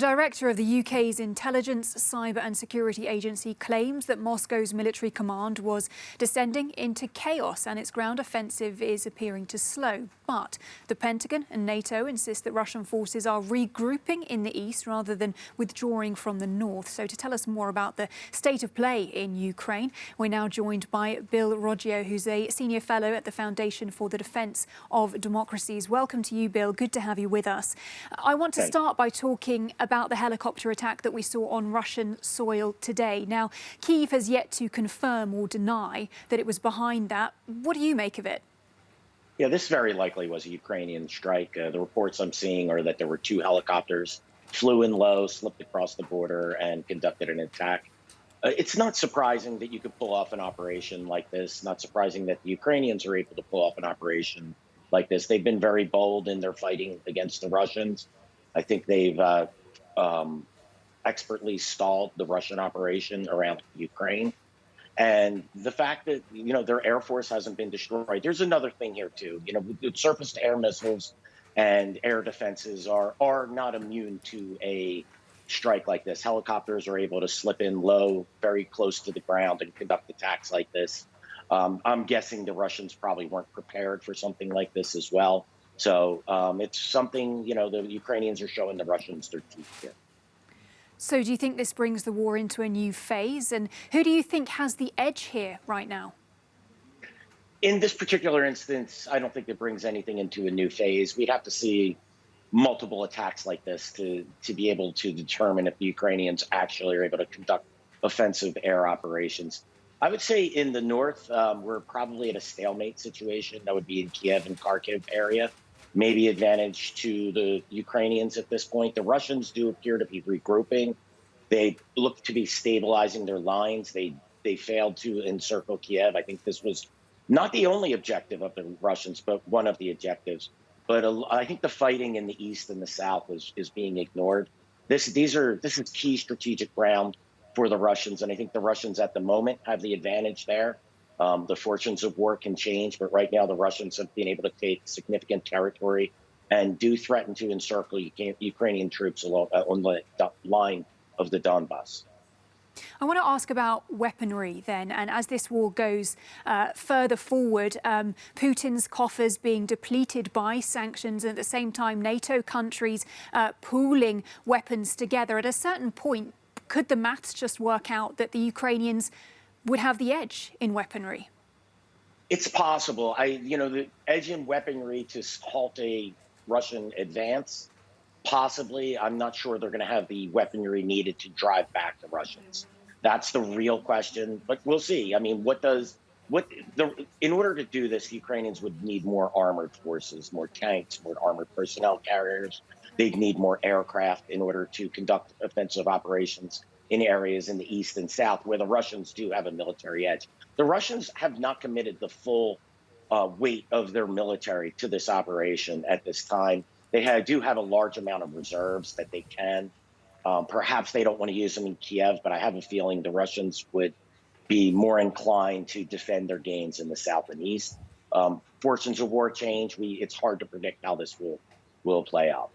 director of the UK's Intelligence, Cyber and Security Agency claims that Moscow's military command was descending into chaos and its ground offensive is appearing to slow. But the Pentagon and NATO insist that Russian forces are regrouping in the east rather than withdrawing from the north. So to tell us more about the state of play in Ukraine, we're now joined by Bill Roggio, who's a senior fellow at the Foundation for the Defense of Democracies. Welcome to you, Bill. Good to have you with us. I want to start by talking about the helicopter attack that we saw on Russian soil today. Now, Kyiv has yet to confirm or deny that it was behind that. What do you make of it? Yeah, this very likely was a Ukrainian strike. The reports I'm seeing are that there were two helicopters, flew in low, slipped across the border, and conducted an attack. It's not surprising that you could pull off an operation like this. Not surprising that the Ukrainians are able to pull off an operation like this. They've been very bold in their fighting against the Russians. I think they've expertly stalled the Russian operation around Ukraine. And the fact that, their Air Force hasn't been destroyed. There's another thing here, too. Surface-to-air missiles and air defenses are not immune to a strike like this. Helicopters are able to slip in low, very close to the ground and conduct attacks like this. I'm guessing the Russians probably weren't prepared for something like this as well. So it's something, the Ukrainians are showing the Russians their teeth here. So do you think this brings the war into a new phase? And who do you think has the edge here right now? In this particular instance, I don't think it brings anything into a new phase. We'd have to see multiple attacks like this to be able to determine if the Ukrainians actually are able to conduct offensive air operations. I would say in the north, we're probably at a stalemate situation. That would be in Kyiv and Kharkiv area. Maybe advantage to the Ukrainians at this point. The Russians do appear to be regrouping. They look to be stabilizing their lines. They failed to encircle Kyiv. I think this was not the only objective of the Russians, but one of the objectives. But I think the fighting in the east and the south is being ignored. This is key strategic ground for the Russians, and I think the Russians at the moment have the advantage there. The fortunes of war can change, but right now the Russians have been able to take significant territory and do threaten to encircle Ukrainian troops on the line of the Donbass. I want to ask about weaponry then, and as this war goes further forward, Putin's coffers being depleted by sanctions, and at the same time NATO countries pooling weapons together. At a certain point, could the maths just work out that the Ukrainians would have the edge in weaponry? It's possible. The edge in weaponry to halt a Russian advance, possibly. I'm not sure they're going to have the weaponry needed to drive back the Russians. That's the real question, but we'll see. I mean, in order to do this, the Ukrainians would need more armored forces, more tanks, more armored personnel carriers. They'd need more aircraft in order to conduct offensive operations in areas in the east and south where the Russians do have a military edge. The Russians have not committed the full weight of their military to this operation at this time. They do have a large amount of reserves that they can. Perhaps they don't want to use them in Kiev, but I have a feeling the Russians would be more inclined to defend their gains in the south and east. Fortunes of war change. It's hard to predict how this will play out.